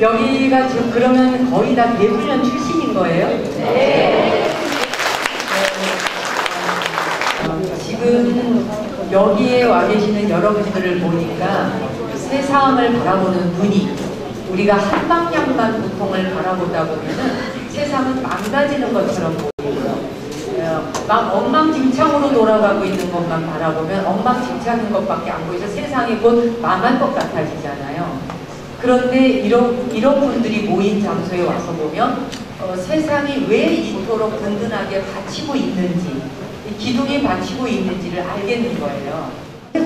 여기가 지금 그러면 거의 다 대훈련 출신인 거예요? 네. 지금 여기에 와 계시는 여러분들을 보니까 세상을 바라보는 눈이 우리가 한 방향만 고통을 바라보다 보면은 세상은 망가지는 것처럼 보이고요. 막 엉망진창으로 돌아가고 있는 것만 바라보면 엉망진창인 것밖에 안 보여서 세상이 곧 망할 것 같아지잖아요. 그런데 이런 분들이 모인 장소에 와서 보면 세상이 왜 이토록 든든하게 받치고 있는지, 기둥이 받치고 있는지를 알겠는 거예요.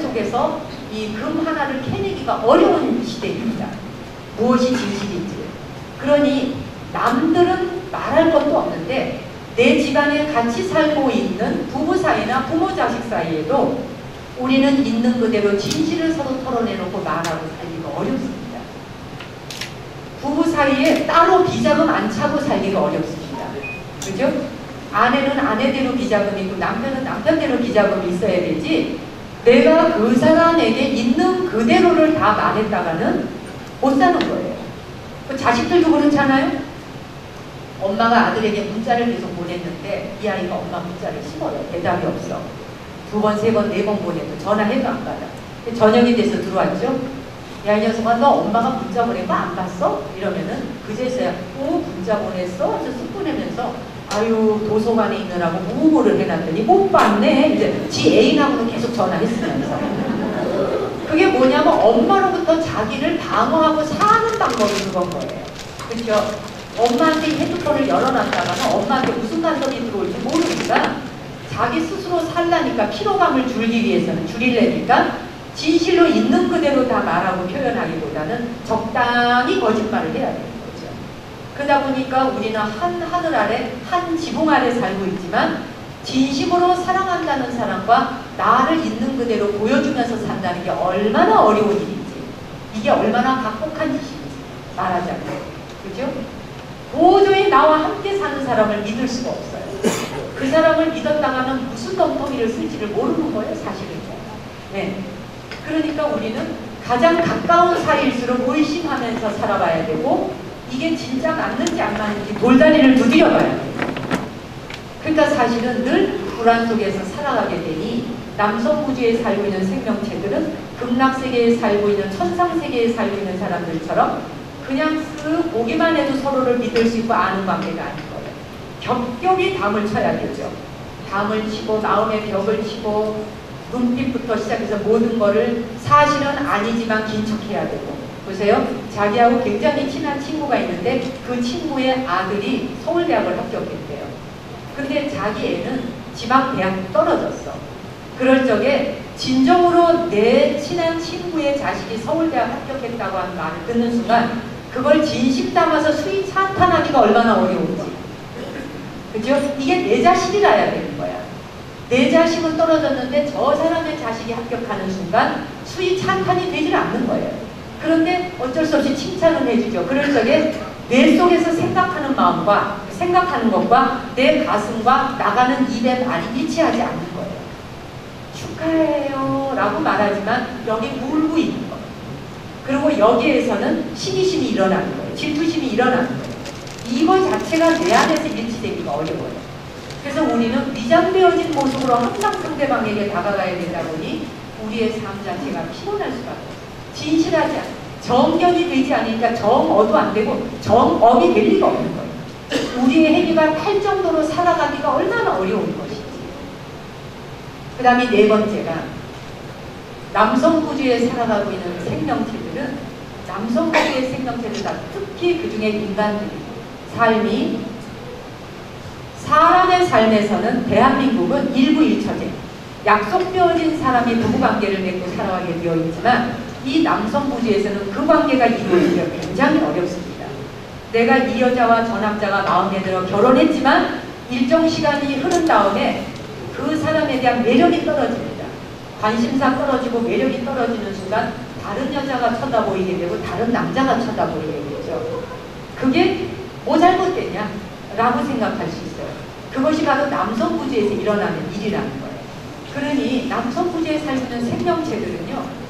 속에서 이 금 하나를 캐내기가 어려운 시대입니다. 무엇이 진실인지. 그러니 남들은 말할 것도 없는데 내 집안에 같이 살고 있는 부부 사이나 부모 자식 사이에도 우리는 있는 그대로 진실을 서로 털어내놓고 말하고 살기가 어렵습니다. 부부 사이에 따로 비자금 안 차고 살기가 어렵습니다. 그죠? 아내는 아내대로 비자금이 있고 남편은 남편대로 비자금이 있어야 되지, 내가 그 사람에게 있는 그대로를 다 말했다가는 못 사는 거예요. 자식들도 그렇잖아요. 엄마가 아들에게 문자를 계속 보냈는데 이 아이가 엄마 문자를 씹어요. 대답이 없어. 2번, 3번, 4번 보내도 전화해도 안 받아. 저녁이 돼서 들어왔죠. 야, 이 녀석아, 너 엄마가 문자 보낸 거 안 봤어? 이러면은 그제서야 문자 보냈어? 그래서 쓱 보내면서 아유, 도서관에 있느라고 무고를 해놨더니 못 봤네. 이제 지 애인하고는 계속 전화했으면서. 그게 뭐냐면 엄마로부터 자기를 방어하고 사는 방법이 그건 거예요. 그렇죠? 엄마한테 핸드폰을 열어놨다가는 엄마한테 무슨 간섭이 들어올지 모르니까 자기 스스로 살라니까, 피로감을 줄이려니까 진실로 있는 그대로 다 말하고 표현하기보다는 적당히 거짓말을 해야 되는 거죠. 그러다 보니까 우리는 한 하늘 아래, 한 지붕 아래 살고 있지만 진심으로 사랑한다는 사람과 나를 있는 그대로 보여주면서 산다는 게 얼마나 어려운 일인지, 이게 얼마나 각박한 짓인지 말하자면. 그죠? 도저히 나와 함께 사는 사람을 믿을 수가 없어요. 그 사람을 믿었다가는 무슨 엉터리를 쓸지를 모르는 거예요, 사실은. 네. 그러니까 우리는 가장 가까운 사이일수록 의심하면서 살아봐야 되고, 이게 진짜 맞는지 안 맞는지 돌다리를 두드려 봐야 돼요. 그러니까 사실은 늘 불안 속에서 살아가게 되니 남성부지에 살고 있는 생명체들은 극락세계에 살고 있는 천상세계에 살고 있는 사람들처럼 그냥 쓱 보기만 해도 서로를 믿을 수 있고 아는 관계가 아닌 거예요. 겹겹이 담을 쳐야 되죠. 담을 치고 마음의 벽을 치고 눈빛부터 시작해서 모든 거를 사실은 아니지만 긴 척해야 되고. 보세요. 자기하고 굉장히 친한 친구가 있는데 그 친구의 아들이 서울대학을 합격했대요. 근데 자기 애는 지방대학 떨어졌어. 그럴 적에 진정으로 내 친한 친구의 자식이 서울대학 합격했다고 하는 말을 듣는 순간 그걸 진심 담아서 수위 찬탄하기가 얼마나 어려운지. 그죠? 이게 내 자식이라야 되는 거야. 내 자식은 떨어졌는데 저 사람의 자식이 합격하는 순간 수위 찬탄이 되질 않는 거예요. 그런데 어쩔 수 없이 칭찬을 해주죠. 그럴 적에 내 속에서 생각하는 마음과 생각하는 것과 내 가슴과 나가는 입의 말이 일치하지 않는 거예요. 축하해요 라고 말하지만 여기 울고 있는 거예요. 그리고 여기에서는 시기심이 일어나는 거예요. 질투심이 일어나는 거예요. 이거 자체가 내 안에서 일치되기가 어려워요. 그래서 우리는 위장되어진 모습으로 항상 상대방에게 다가가야 되다 보니 우리의 삶 자체가 피곤할 수밖에 없어요. 진실하지 않아요. 정견이 되지 않으니까 정어도 안 되고 정업이 될 리가 없는 거예요. 우리의 행위가 탈 정도로 살아가기가 얼마나 어려운 것인지. 그 다음에 네 번째가 남성부주에 살아가고 있는 생명체들은, 남성부주의 생명체들다 특히 그 중에 인간들이 삶이, 사람의 삶에서는 대한민국은 일부일처제, 약속되어진 사람이 부부관계를 맺고 살아가게 되어 있지만 이 남성부주에서는 그 관계가 이루어지기가 굉장히 어렵습니다. 내가 이 여자와 저 남자가 마음에 들어 결혼했지만 일정 시간이 흐른 다음에 그 사람에 대한 매력이 떨어집니다. 관심사 떨어지고 매력이 떨어지는 순간 다른 여자가 쳐다보이게 되고 다른 남자가 쳐다보이게 되죠. 그게 뭐 잘못됐냐? 라고 생각할 수 있어요. 그것이 바로 남성부주에서 일어나는 일이라는 거예요. 그러니 남성부주에 살고 있는 생명체들은요,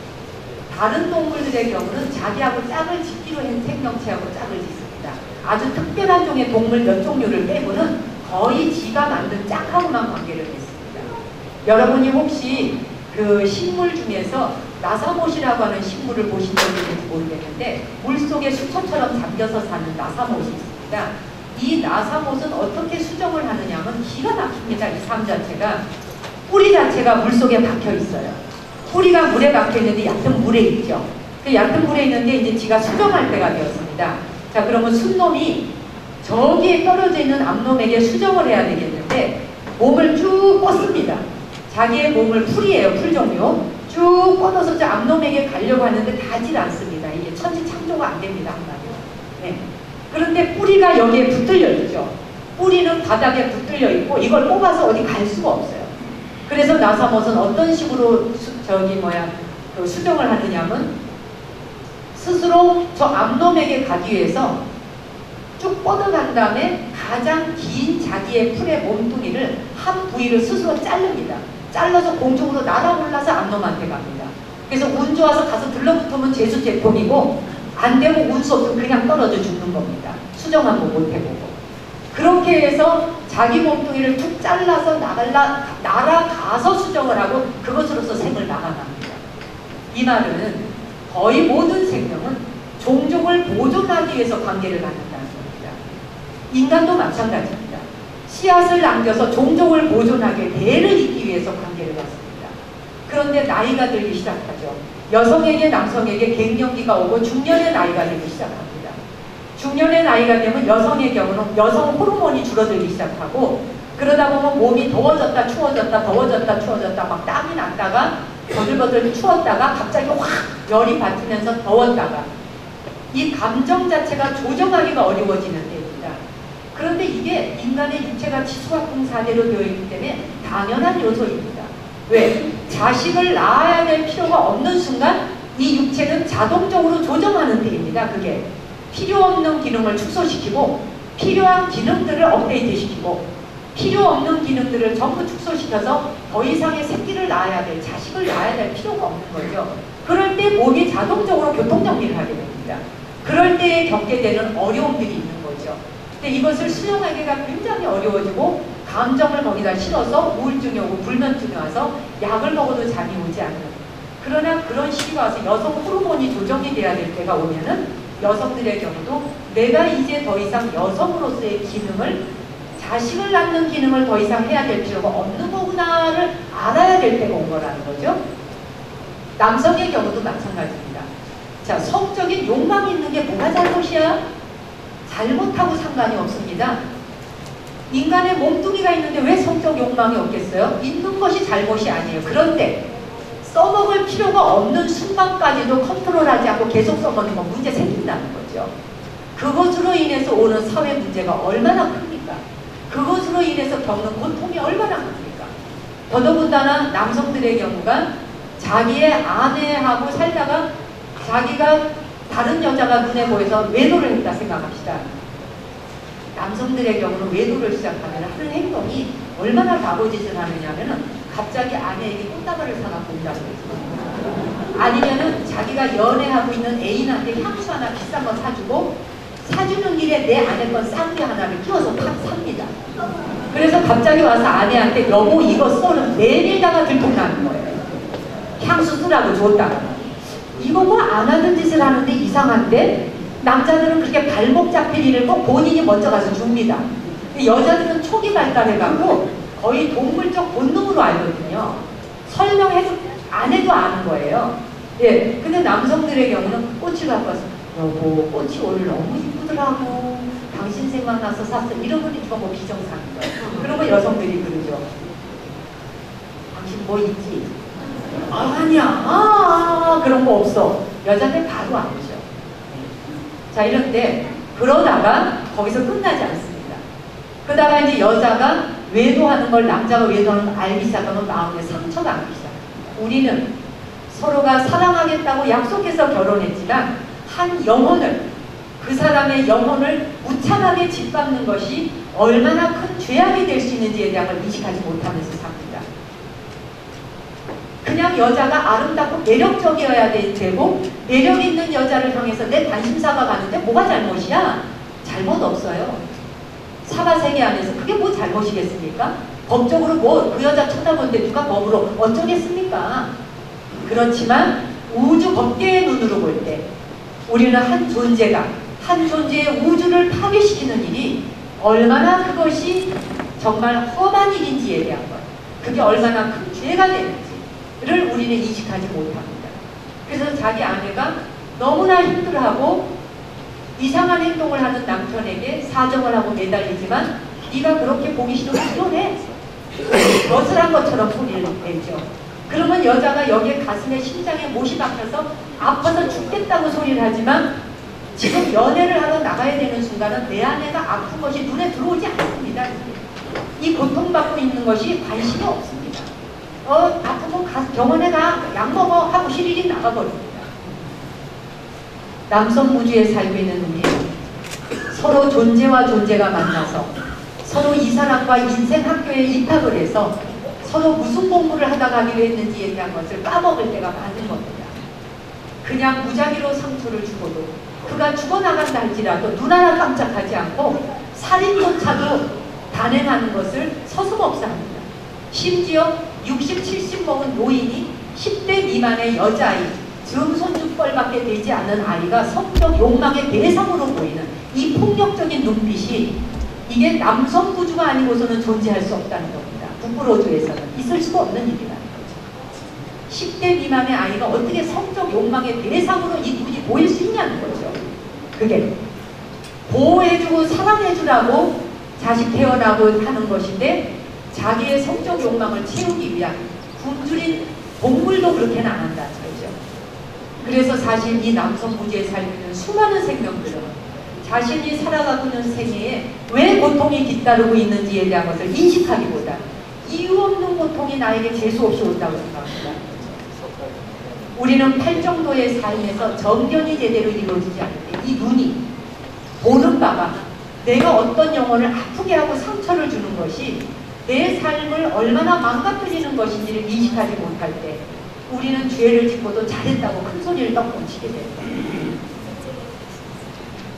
다른 동물들의 경우는 자기하고 짝을 짓기로 한 생명체하고 짝을 짓습니다. 아주 특별한 종의 동물 몇 종류를 빼고는 거의 지가 만든 짝하고만 관계를 맺습니다. 여러분이 혹시 그 식물 중에서 나사못이라고 하는 식물을 보신 적이 있는지 모르겠는데 물속에 수초처럼 잠겨서 사는 나사못이 있습니다. 이 나사못은 어떻게 수정을 하느냐면 기가 막힙니다. 이 삶 자체가 뿌리 자체가 물속에 박혀 있어요. 뿌리가 물에 박혀 있는데 얕은 물에 있죠. 그 얕은 물에 있는데 이제 지가 수정할 때가 되었습니다. 자, 그러면 순놈이 저기에 떨어져 있는 암놈에게 수정을 해야 되겠는데 몸을 쭉 뻗습니다. 자기의 몸을 풀이에요. 풀 종류 쭉 뻗어서 저 암놈에게 가려고 하는데 닿질 않습니다. 이게 천지창조가 안 됩니다. 한마디로. 네. 그런데 뿌리가 여기에 붙들려 있죠. 뿌리는 바닥에 붙들려 있고 이걸 뽑아서 어디 갈 수가 없어요. 그래서 나사못은 어떤 식으로 수정을 하느냐면 스스로 저 암놈에게 가기 위해서 쭉 뻗어간 다음에 가장 긴 자기의 풀의 몸뚱이를 한 부위를 스스로 자릅니다. 잘라서 공중으로 날아올라서 암놈한테 갑니다. 그래서 운 좋아서 가서 들러붙으면 재수재통이고 안 되고 운수 없으면 그냥 떨어져 죽는 겁니다. 수정 한번 못 해보고. 그렇게 해서 자기 몸뚱이를 툭 잘라서 날아가서 수정을 하고 그것으로서 생을 나가납니다. 이 말은 거의 모든 생명은 종족을 보존하기 위해서 관계를 갖는다는 겁니다. 인간도 마찬가지입니다. 씨앗을 남겨서 종족을 보존하게 대를 잇기 위해서 관계를 갖습니다. 그런데 나이가 들기 시작하죠. 여성에게 남성에게 갱년기가 오고 중년의 나이가 되기 시작합니다. 중년의 나이가 되면 여성의 경우는 여성 호르몬이 줄어들기 시작하고 그러다 보면 몸이 더워졌다 추워졌다 더워졌다 추워졌다 막 땀이 났다가 버들버들 추웠다가 갑자기 확 열이 받으면서 더웠다가 이 감정 자체가 조정하기가 어려워지는 때입니다. 그런데 이게 인간의 육체가 치수화풍사대로 되어 있기 때문에 당연한 요소입니다. 왜? 자식을 낳아야 될 필요가 없는 순간 이 육체는 자동적으로 조정하는 때입니다. 그게 필요 없는 기능을 축소시키고 필요한 기능들을 업데이트시키고 필요 없는 기능들을 전부 축소시켜서 더 이상의 새끼를 낳아야 될 자식을 낳아야 될 필요가 없는 거죠. 그럴 때 몸이 자동적으로 교통정리를 하게 됩니다. 그럴 때 겪게 되는 어려움들이 있는 거죠. 근데 이것을 수용하기가 굉장히 어려워지고 감정을 거기다 실어서 우울증이 오고 불면증이 와서 약을 먹어도 잠이 오지 않는 그러나 그런 시기가 와서 여성 호르몬이 조정이 돼야 될 때가 오면은 여성들의 경우도 내가 이제 더 이상 여성으로서의 기능을 자식을 낳는 기능을 더 이상 해야 될 필요가 없는 거구나를 알아야 될 때가 온 거라는 거죠. 남성의 경우도 마찬가지입니다. 자, 성적인 욕망이 있는 게 뭐가 잘못이야? 잘못하고 상관이 없습니다. 인간의 몸뚱이가 있는데 왜 성적 욕망이 없겠어요? 있는 것이 잘못이 아니에요. 그런데 써먹을 필요가 없는 순간까지도 컨트롤하지 않고 계속 써먹는 건 문제 생긴다는 거죠. 그것으로 인해서 오는 사회 문제가 얼마나 큽니까? 그것으로 인해서 겪는 고통이 얼마나 큽니까? 더더군다나 남성들의 경우가 자기의 아내하고 살다가 자기가 다른 여자가 눈에 보여서 외도를 했다 생각합시다. 남성들의 경우는 외도를 시작하면 하는 행동이 얼마나 바보짓을 하느냐면은 갑자기 아내에게 꽃다발을 사갖고 온다고 해서 아니면은 자기가 연애하고 있는 애인한테 향수 하나 비싼 거 사주고 사주는 길에 내 아내 건 싼 게 하나를 끼워서 삽니다. 그래서 갑자기 와서 아내한테 여보 이거 써는 내밀다가 들통나는 거예요. 향수 쓰라고 줬다가 이거 뭐 안 하는 짓을 하는데 이상한데 남자들은 그렇게 발목 잡힐 일을 꼭 본인이 먼저 가서 줍니다. 여자들은 초기 발달해갖고 거의 동물적 본능으로 알거든요. 설명해도 안 해도 아는 거예요. 예, 근데 남성들의 경우는 꽃을 갖고 와서 여보 꽃이 오늘 너무 이쁘더라고 당신 생각나서 샀어 이러면 이거 뭐 비정상인 거예요. 그러면 여성들이 그러죠. 당신 뭐 있지? 아니야 그런 거 없어. 여자들 바로 알죠. 자 이런데 그러다가 거기서 끝나지 않습니다. 그러다가 이제 여자가 외도하는 걸 남자가 외도하는 걸 알기 시작하면 마음에 상처가 안기 시작합니다. 우리는 서로가 사랑하겠다고 약속해서 결혼했지만 한 영혼을 그 사람의 영혼을 무참하게 짓밟는 것이 얼마나 큰 죄악이 될 수 있는지에 대한 걸 인식하지 못하면서 삽니다. 그 그냥 여자가 아름답고 매력적이어야 되고 매력 있는 여자를 향해서 내 관심사가 가는데 뭐가 잘못이야? 잘못 없어요. 사바세계 안에서 그게 뭐 잘못이겠습니까? 법적으로 뭐 그 여자 쳐다보는데 누가 법으로 어쩌겠습니까? 그렇지만 우주 법계의 눈으로 볼 때 우리는 한 존재가 한 존재의 우주를 파괴시키는 일이 얼마나 그것이 정말 험한 일인지에 대한 것, 그게 얼마나 큰 죄가 되는지를 우리는 인식하지 못합니다. 그래서 자기 아내가 너무나 힘들어하고 이상한 행동을 하는 남편에게 사정을 하고 매달리지만 네가 그렇게 보기 싫으면 이혼해. 멋을 한 것처럼 소리를 내죠. 그러면 여자가 여기에 가슴에 심장에 못이 박혀서 아파서 죽겠다고 소리를 하지만 지금 연애를 하러 나가야 되는 순간은 내 아내가 아픈 것이 눈에 들어오지 않습니다. 이 고통받고 있는 것이 관심이 없습니다. 아프면 병원에 가, 약 먹어 하고 시리리 나가버립니다. 남성 우주에 살고 있는 우리는 서로 존재와 존재가 만나서 서로 이 사람과 인생 학교에 입학을 해서 서로 무슨 공부를 하다 가기로 했는지에 대한 것을 까먹을 때가 많은 겁니다. 그냥 무작위로 상처를 주고도 그가 죽어나간다 할지라도 눈 하나 깜짝하지 않고 살인조차도 단행하는 것을 서슴없이 합니다. 심지어 60, 70 먹은 노인이 10대 미만의 여자아이, 증손주뻘밖에 되지 않은 아이가 성적 욕망의 대상으로 보이는 이 폭력적인 눈빛이 이게 남성 구주가 아니고서는 존재할 수 없다는 겁니다. 북부로주에서는 있을 수가 없는 일이라는 거죠. 10대 미만의 아이가 어떻게 성적 욕망의 대상으로 이 눈이 보일 수 있냐는 거죠. 그게 보호해주고 사랑해주라고 자식 태어나고 하는 것인데 자기의 성적 욕망을 채우기 위한 굶주린 동물도 그렇게는 안 한다는 거죠. 그래서 사실 이 남성 부지에 살고 있는 수많은 생명들은 자신이 살아가고 있는 생애에 왜 고통이 뒤따르고 있는지에 대한 것을 인식하기보다 이유 없는 고통이 나에게 재수없이 온다고 생각합니다. 우리는 팔 정도의 삶에서 정견이 제대로 이루어지지 않을 때 이 눈이 보는 바가 내가 어떤 영혼을 아프게 하고 상처를 주는 것이 내 삶을 얼마나 망가뜨리는 것인지를 인식하지 못할 때 우리는 죄를 짓고도 잘했다고 큰 소리를 떡번치게 됩니다.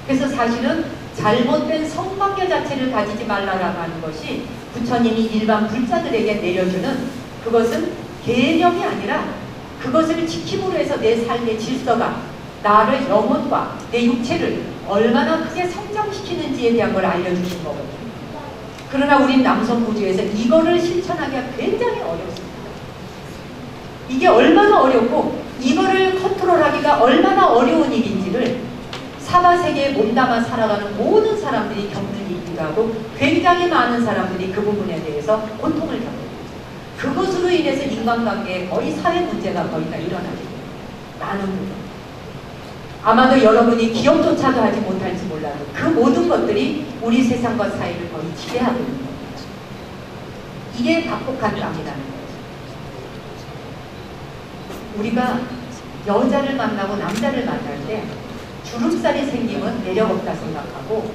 그래서 사실은 잘못된 성관계 자체를 가지지 말라라고 하는 것이 부처님이 일반 불자들에게 내려주는 그것은 개념이 아니라 그것을 지킴으로 해서 내 삶의 질서가 나를 영혼과 내 육체를 얼마나 크게 성장시키는지에 대한 걸 알려주신 거거든요. 그러나 우린 남성 구조에서 이거를 실천하기가 굉장히 어렵습니다. 이게 얼마나 어렵고 이거를 컨트롤하기가 얼마나 어려운 일인지를 사바세계에 몸담아 살아가는 모든 사람들이 겪는 일이기도 하고 굉장히 많은 사람들이 그 부분에 대해서 고통을 겪습니다. 그것으로 인해서 인간관계에 거의 사회 문제가 거의 다 일어나게 많은 부분. 아마도 여러분이 기억조차도 하지 못할지 몰라도 그 모든 것들이 우리 세상과 사회를 거의 지배하고 있는 겁니다. 이게 각복한 땅이라는 거죠. 우리가 여자를 만나고 남자를 만날 때 주름살이 생기면 매력없다 생각하고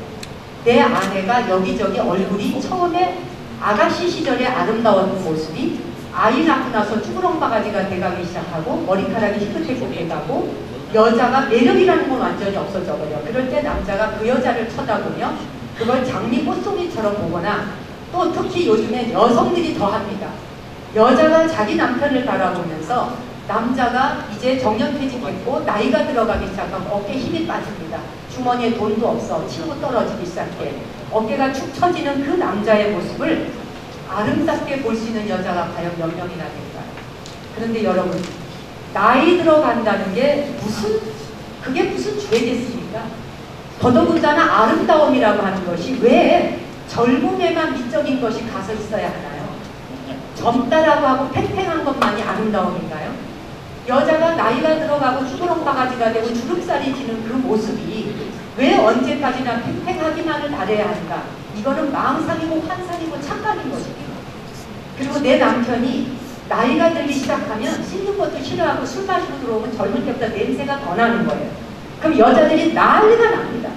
내 아내가 여기저기 얼굴이 처음에 아가씨 시절의 아름다운 모습이 아이 낳고 나서 쭈그렁바가지가 돼가기 시작하고 머리카락이 희끗희끗 돼가고 여자가 매력이라는 건 완전히 없어져 버려. 그럴 때 남자가 그 여자를 쳐다보며 그걸 장미 꽃송이처럼 보거나 또 특히 요즘엔 여성들이 더 합니다. 여자가 자기 남편을 바라보면서 남자가 이제 정년퇴직했고 나이가 들어가기 시작하면 어깨에 힘이 빠집니다. 주머니에 돈도 없어. 친구 떨어지기 시작해. 어깨가 축 처지는 그 남자의 모습을 아름답게 볼 수 있는 여자가 과연 몇 명이나 될까요? 그런데 여러분 나이 들어간다는 게 그게 무슨 죄겠습니까? 더더군다나 아름다움이라고 하는 것이 왜 젊음에만 미적인 것이 가서 있어야 하나요? 젊다라고 하고 팽팽한 것만이 아름다움인가요? 여자가 나이가 들어가고 쭈그렁바가지가 되고 주름살이 지는 그 모습이 왜 언제까지나 팽팽하기만을 바라야 하는가? 이거는 망상이고 환상이고 착각인 것입니다. 그리고 내 남편이 나이가 들기 시작하면 씻는 것도 싫어하고 술 마시고 들어오면 젊을 때보다 냄새가 더 나는 거예요. 그럼 여자들이 난리가 납니다.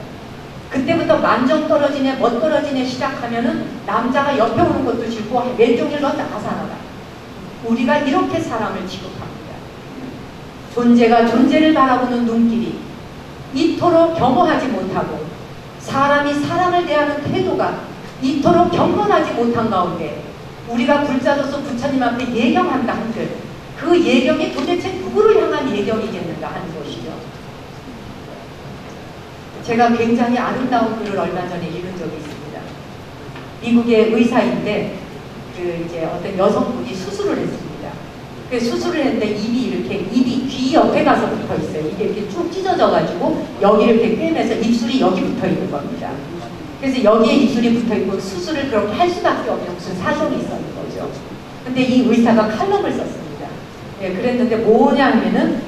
그때부터 만정 떨어지네 멋 떨어지네 시작하면은 남자가 옆에 오는 것도 싫고 왼종일 너 나가서 나가. 우리가 이렇게 사람을 취급합니다. 존재가 존재를 바라보는 눈길이 이토록 겸허하지 못하고 사람이 사람을 대하는 태도가 이토록 경건하지 못한 가운데 우리가 불자로서 부처님 앞에 예경한다 한들 그 예경이 도대체 누구를 향한 예경이겠는가 하는 것이죠. 제가 굉장히 아름다운 글을 얼마 전에 읽은 적이 있습니다. 미국의 의사인데 이제 어떤 여성분이 수술을 했습니다. 그 수술을 했는데 입이 귀 옆에 가서 붙어 있어요. 이게 이렇게 쭉 찢어져가지고 여기를 이렇게 꿰매서 입술이 여기 붙어 있는 겁니다. 그래서 여기에 입술이 붙어 있고 수술을 그렇게 할 수밖에 없는 무슨 사정이 있었는 거죠. 근데 이 의사가 칼럼을 썼습니다. 예, 그랬는데 뭐냐 하면은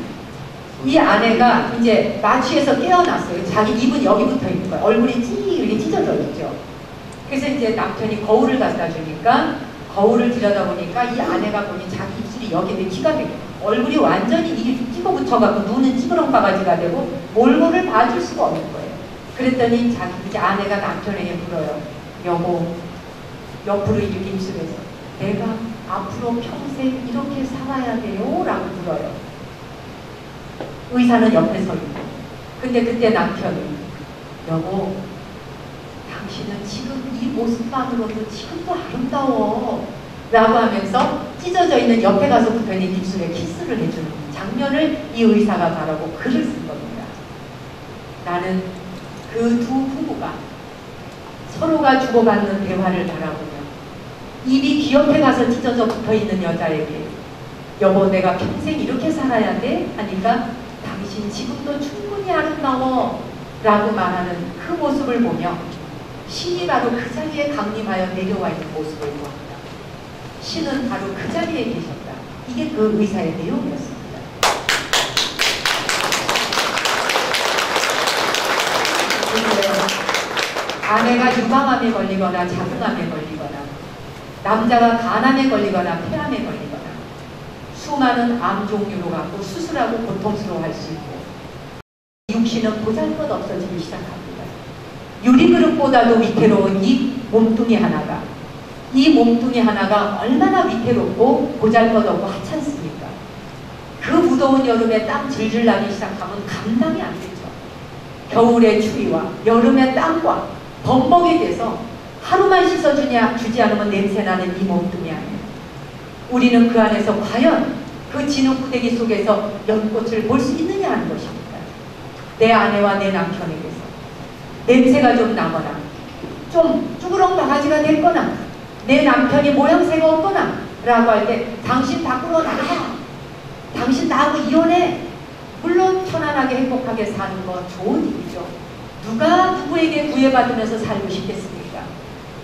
이 아내가 이제 마취해서 깨어났어요. 자기 입은 여기 붙어 있는 거예요. 얼굴이 이렇게 찢어져 있죠. 그래서 이제 남편이 거울을 갖다 주니까 거울을 들여다보니까 이 아내가 보니 자기 입술이 여기에 기가 막혀 얼굴이 완전히 이게 찍어 붙여갖고 눈은 찌그렁 바가지가 되고 몰골을 봐줄 수가 없는 거예요. 그랬더니 이제 아내가 남편에게 물어요. 여보, 옆으로 이렇게 입술에서 내가 앞으로 평생 이렇게 살아야 돼요? 라고 물어요. 의사는 옆에 서 있고. 근데 그때 남편이 여보, 당신은 지금 이 모습만으로도 지금도 아름다워 라고 하면서 찢어져 있는 옆에 가서 붙어있는 입술에 키스를 해주는 장면을 이 의사가 바라고 글을 쓴 겁니다. 나는 그 두 부부가 서로가 주고받는 대화를 바라보며 입이 귀 옆에 가서 찢어져 붙어있는 여자에게 여보 내가 평생 이렇게 살아야 돼? 하니까 당신 지금도 충분히 아름다워 라고 말하는 그 모습을 보며 신이 바로 그 자리에 강림하여 내려와 있는 모습을 보았다. 신은 바로 그 자리에 계셨다. 이게 그 의사의 내용이었습니다. 아내가 유방암에 걸리거나 자궁암에 걸리거나 남자가 간암에 걸리거나 폐암에 걸리거나 수많은 암 종류로 갖고 수술하고 고통스러워할 수 있고 육신은 보잘것 없어지기 시작합니다. 유리그릇보다도 위태로운 이 몸뚱이 하나가 얼마나 위태롭고 보잘것없고 하찮습니까? 그 무더운 여름에 땀 질질 나기 시작하면 감당이 안 되죠. 겨울의 추위와 여름의 땀과 범벅이 돼서 하루만 씻어주지 않으면 냄새나는 이 몸뚱이 안에 우리는 그 안에서 과연 그 진흙 구데기 속에서 연꽃을 볼 수 있느냐 하는 것입니다. 내 아내와 내 남편에게서 냄새가 좀 나거나 좀 쭈그렁 바가지가 됐거나 내 남편이 모양새가 없거나 라고 할 때 당신 밖으로 나가, 당신 나하고 이혼해. 물론 편안하게 행복하게 사는 건 좋은 일이죠. 누가 누구에게 구애받으면서 살고 싶겠습니까?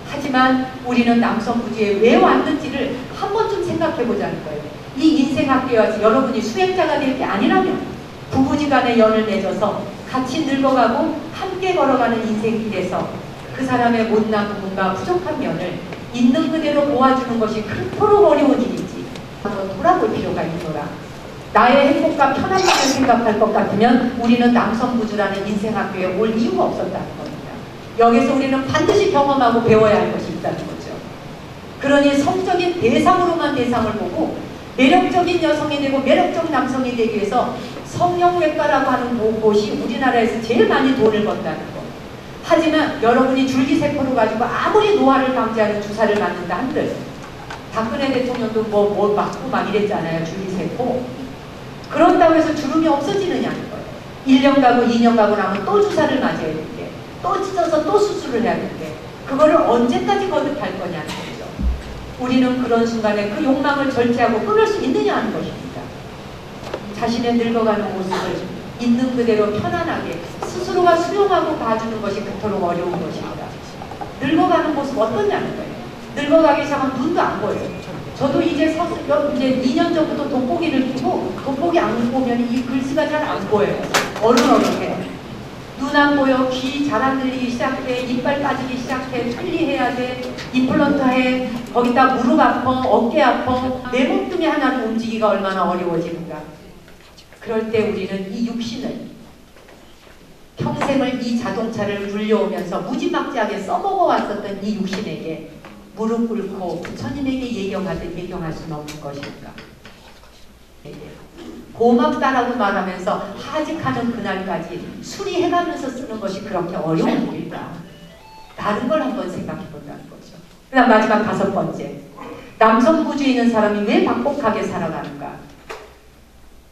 하지만 우리는 남성부지에 왜 왔는지를 한 번쯤 생각해 보자는 거예요. 이 인생학교에 와서 여러분이 수행자가 될 게 아니라면 부부지간의 연을 맺어서 같이 늙어가고 함께 걸어가는 인생길에서 그 사람의 못난 부분과 부족한 면을 있는 그대로 보아주는 것이 그토록 어려운 일인지 한번 돌아볼 필요가 있노라. 나의 행복과 편안함을 생각할 것 같으면 우리는 남성부주라는 인생학교에 올 이유가 없었다는 겁니다. 여기서 우리는 반드시 경험하고 배워야 할 것이 있다는 거죠. 그러니 성적인 대상으로만 대상을 보고 매력적인 여성이 되고 매력적 남성이 되기 위해서 성형외과라고 하는 곳이 우리나라에서 제일 많이 돈을 번다는 거. 하지만 여러분이 줄기세포를 가지고 아무리 노화를 방지하는 주사를 맞는다 한들 박근혜 대통령도 뭐 맞고 막 이랬잖아요. 줄기세포. 그런다고 해서 주름이 없어지느냐는 거예요. 1년 가고 2년 가고 나면 또 주사를 맞아야 되는데 또 찢어서 또 수술을 해야 되는데 그거를 언제까지 거듭할 거냐는 거죠. 우리는 그런 순간에 그 욕망을 절제하고 끊을 수 있느냐 하는 것입니다. 자신의 늙어가는 모습을 있는 그대로 편안하게 스스로가 수용하고 봐주는 것이 그토록 어려운 것입니다. 늙어가는 모습 어떠냐는 거예요. 늙어가기 시작하면 눈도 안 보여요. 저도 이제 2년 전부터 돋보기를 끼고 돋보기 안 보면 이 글씨가 잘 안 보여요. 어른어른해요. 눈 안 보여, 귀 잘 안 들리기 시작해, 이빨 빠지기 시작해, 틀리해야 돼, 임플란트 해, 거기다 무릎 아파, 어깨 아파, 내 몸뚱이 하나를 움직이기가 얼마나 어려워지는가. 그럴 때 우리는 이 육신을 평생을 이 자동차를 물려오면서 무지막지하게 써먹어 왔었던 이 육신에게 무릎 꿇고 부처님에게 예경하듯 예경할 수는 없는 것일까? 고맙다라고 말하면서 하직하는 그날까지 수리해가면서 쓰는 것이 그렇게 어려운 일일까? 다른 걸 한번 생각해 본다는 거죠. 그 다음 마지막 5번째. 남성부주에 있는 사람이 왜 박복하게 살아가는가?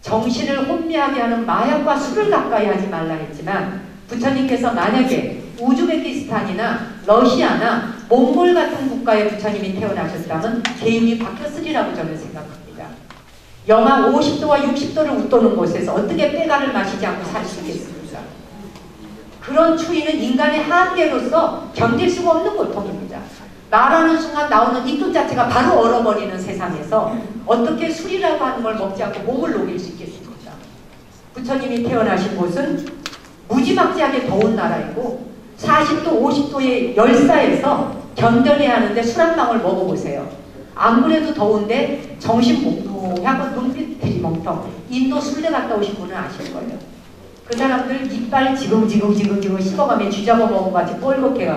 정신을 혼미하게 하는 마약과 술을 가까이 하지 말라 했지만 부처님께서 만약에 우즈베키스탄이나 러시아나 몽골 같은 국가의 부처님이 태어나셨다면 계율이 바뀌었으리라고 저는 생각합니다. 영하 50도와 60도를 웃도는 곳에서 어떻게 빼가를 마시지 않고 살 수 있겠습니까? 그런 추위는 인간의 한계로서 견딜 수가 없는 고통입니다. 말하는 순간 나오는 입도 자체가 바로 얼어버리는 세상에서 어떻게 술이라고 하는 걸 먹지 않고 몸을 녹일 수 있겠습니까? 부처님이 태어나신 곳은 무지막지하게 더운 나라이고 40도, 50도의 열사에서 견뎌내야 하는데 술 한 방울 먹어보세요. 안 그래도 더운데 정신 몽롱하고 눈빛 들이멍텅. 인도 순례 갔다 오신 분은 아실 거예요. 그 사람들 이빨 지금지금 씹어가며 쥐잡아 먹은 것 같이 뻘겋게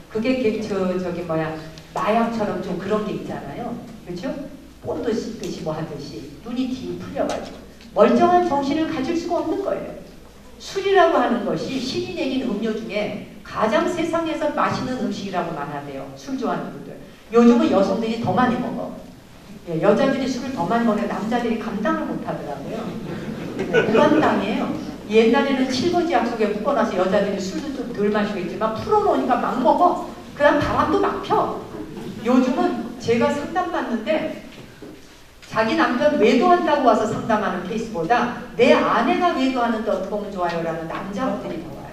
그게 저기 뭐야 마약처럼 좀 그런 게 있잖아요. 그렇죠? 본도 씹듯이 뭐 하듯이 눈이 뒤 풀려가지고 멀쩡한 정신을 가질 수가 없는 거예요. 술이라고 하는 것이 신이 내린 음료 중에 가장 세상에서 맛있는 음식이라고 말하대요. 술 좋아하는 분들. 요즘은 여성들이 더 많이 먹어. 예, 여자들이 술을 더 많이 먹는데 남자들이 감당을 못하더라고요. 무감당이에요. 옛날에는 칠거지 약속에 묶어놔서 여자들이 술도 좀 덜 마시겠지만 풀어놓으니까 막 먹어. 그 다음 바람도 막 펴. 요즘은 제가 상담받는데 자기 남편 외도한다고 와서 상담하는 케이스보다 내 아내가 외도하는데 어떻게 하면 좋아요? 라는 남자분들이 더 와요.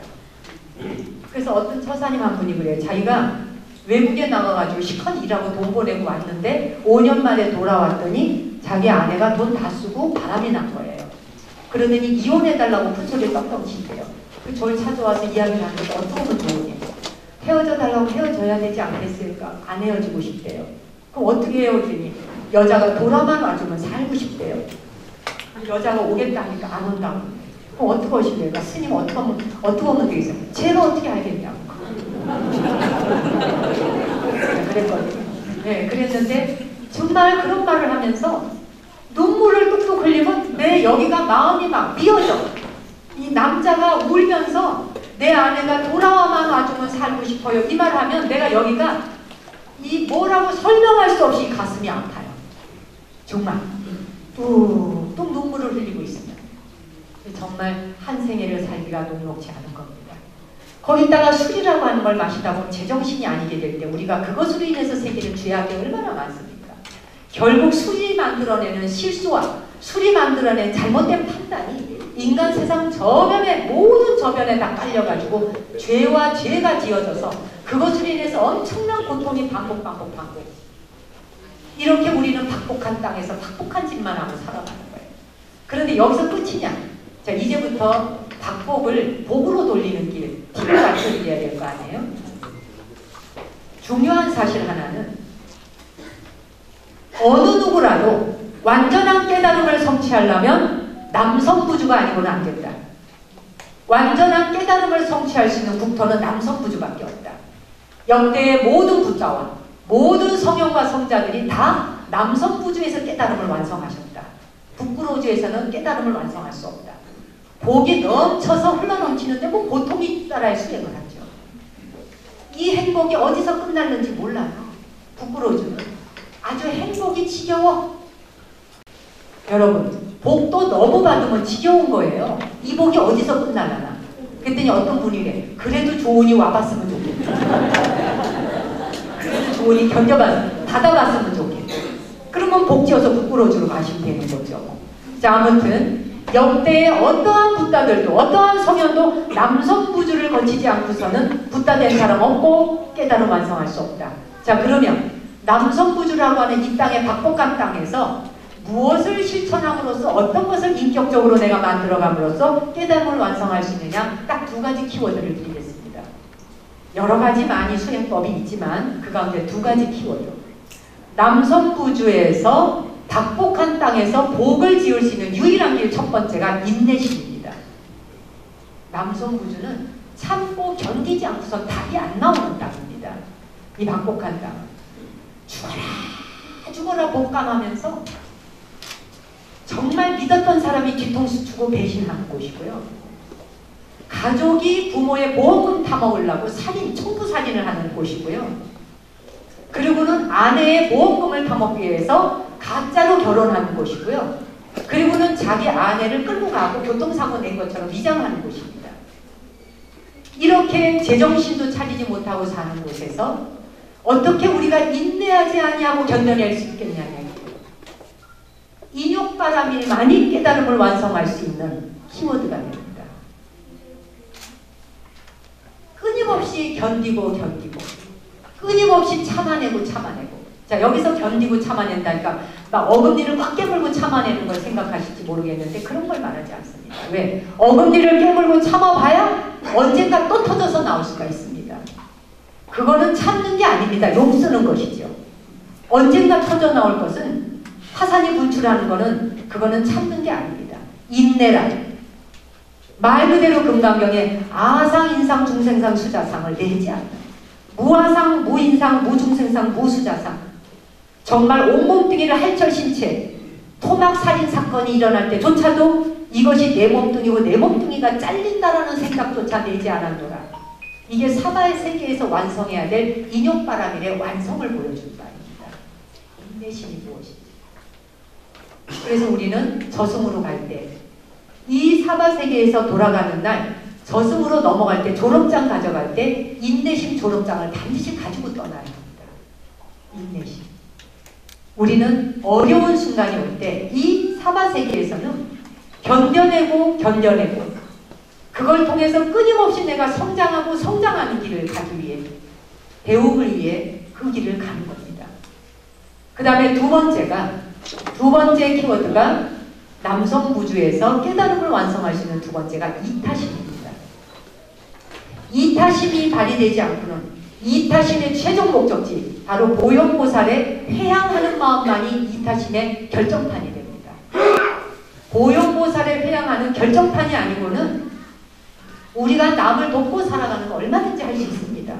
그래서 어떤 처사님 한 분이 그래요. 자기가 외국에 나가가지고 시컨 일하고 돈 보내고 왔는데 5년 만에 돌아왔더니 자기 아내가 돈 다 쓰고 바람이 난 거예요. 그러더니 이혼해달라고 큰 소리를 떡떡 치대요. 그 저를 찾아와서 이야기를 하는데 어떻게 하면 좋으냐. 헤어져 달라고 헤어져야 되지 않겠을까? 안 헤어지고 싶대요. 그럼 어떻게 헤어지니? 여자가 돌아만 와주면 살고 싶대요. 여자가 오겠다 하니까 안 온다고. 그럼 어떻게 하실래요? 스님 어떻게 하면 되겠어요? 제가 어떻게 알겠냐고. 그랬거든요. 네, 그랬는데 정말 그런 말을 하면서 눈물을 뚝뚝 흘리면 내 여기가 마음이 막 미어져. 이 남자가 울면서 내 아내가 돌아와만 와주면 살고 싶어요. 이 말 하면 내가 여기가 이 뭐라고 설명할 수 없이 가슴이 아파요. 정말 뚝뚝 눈물을 흘리고 있습니다. 정말 한 생애를 살기가 녹록지 않은 겁니다. 거기다가 술이라고 하는 걸 마시다 보면 제정신이 아니게 될 때 우리가 그것으로 인해서 생기는 죄악이 얼마나 많습니까? 결국 술이 만들어내는 실수와 술이 만들어낸 잘못된 판단이 인간 세상 저변에 모든 저변에 다 깔려가지고 죄와 죄가 지어져서 그것으로 인해서 엄청난 고통이 반복 이렇게 우리는 박복한 땅에서 박복한 짓만 하고 살아가는 거예요. 그런데 여기서 끝이냐? 자, 이제부터 박복을 복으로 돌리는 길, 팁을 알려드려야 될 거 아니에요? 중요한 사실 하나는 어느 누구라도 완전한 깨달음을 성취하려면 남성부주가 아니고는 안 된다. 완전한 깨달음을 성취할 수 있는 국토는 남성부주밖에 없다. 역대의 모든 부자와 모든 성현과 성자들이 다 남성부주에서 깨달음을 완성하셨다. 북구로주에서는 깨달음을 완성할 수 없다. 복이 넘쳐서 흘러넘치는데 뭐 고통이 따라야 수행을 하죠. 이 행복이 어디서 끝났는지 몰라요. 북구로주는 아주 행복이 지겨워. 여러분, 복도 너무 받으면 지겨운 거예요. 이 복이 어디서 끝날라나. 그랬더니 어떤 분이래. 그래도 좋으니 와봤으면 좋겠다. 그래도 좋으니 받아봤으면 좋겠다. 그러면 복지어서 북구로주로 가시면 되는 거죠. 자, 아무튼 역대의 어떠한 붓다들도 어떠한 성현도 남성부주를 거치지 않고서는 붓다된 사람 없고 깨달음 완성할 수 없다. 자, 그러면 남성부주라고 하는 이 땅의 박복한 땅에서 무엇을 실천함으로써 어떤 것을 인격적으로 내가 만들어감으로써 깨달음을 완성할 수 있느냐, 딱 두 가지 키워드를 드리겠습니다. 여러 가지 많이 수행법이 있지만 그 가운데 두 가지 키워드. 남성부주에서 박복한 땅에서 복을 지을 수 있는 유일한 길 첫 번째가 인내심입니다. 남성부주는 참고 견디지 않고서 답이 안 나오는 땅입니다. 이 박복한 땅. 죽어라 복감하면서 정말 믿었던 사람이 뒤통수 주고 배신하는 곳이고요. 가족이 부모의 보험금 타먹으려고 살인, 청부살인을 하는 곳이고요. 그리고는 아내의 보험금을 타먹기 위해서 가짜로 결혼하는 곳이고요. 그리고는 자기 아내를 끌고 가고 교통사고 낸 것처럼 위장하는 곳입니다. 이렇게 제정신도 차리지 못하고 사는 곳에서 어떻게 우리가 인내하지 아니하고 견뎌낼 수 있겠냐냐. 인욕바람일만이 깨달음을 완성할 수 있는 키워드가 됩니다. 끊임없이 견디고 끊임없이 참아내고 자, 여기서 견디고 참아낸다니까 막 어금니를 꽉 깨물고 참아내는 걸 생각하실지 모르겠는데 그런 걸 말하지 않습니다. 왜? 어금니를 깨물고 참아봐야 언젠가 또 터져서 나올 수가 있습니다. 그거는 참는 게 아닙니다. 욕 쓰는 것이죠. 언젠가 터져 나올 것은 화산이 분출하는 거는 그거는 참는 게 아닙니다. 인내라. 말 그대로 금강경에 아상, 인상, 중생상, 수자상을 내지 않는 무아상, 무인상, 무중생상, 무수자상 정말 온몸뚱이를 할철신 채 토막살인 사건이 일어날 때조차도 이것이 내 몸뚱이고 내 몸뚱이가 잘린다라는 생각조차 내지 않았노라. 이게 사바의 세계에서 완성해야 될 인욕바람일의 완성을 보여준 바입니다. 인내심이 무엇인지. 그래서 우리는 저승으로 갈 때 이 사바 세계에서 돌아가는 날 저승으로 넘어갈 때 졸업장 가져갈 때 인내심 졸업장을 반드시 가지고 떠나야 합니다. 인내심. 우리는 어려운 순간이 올 때 이 사바 세계에서는 견뎌내고 그걸 통해서 끊임없이 내가 성장하는 길을 가기 위해 배움을 위해 그 길을 가는 겁니다. 그 다음에 두 번째 키워드가 남성 무주에서 깨달음을 완성할 수 있는 두 번째가 이타심입니다. 이타심이 발휘되지 않고는 이타심의 최종 목적지 바로 보현보살의 회양하는 마음만이 이타심의 결정판이 됩니다. 보현보살의 회양하는 결정판이 아니고는 우리가 남을 돕고 살아가는 거 얼마든지 할 수 있습니다.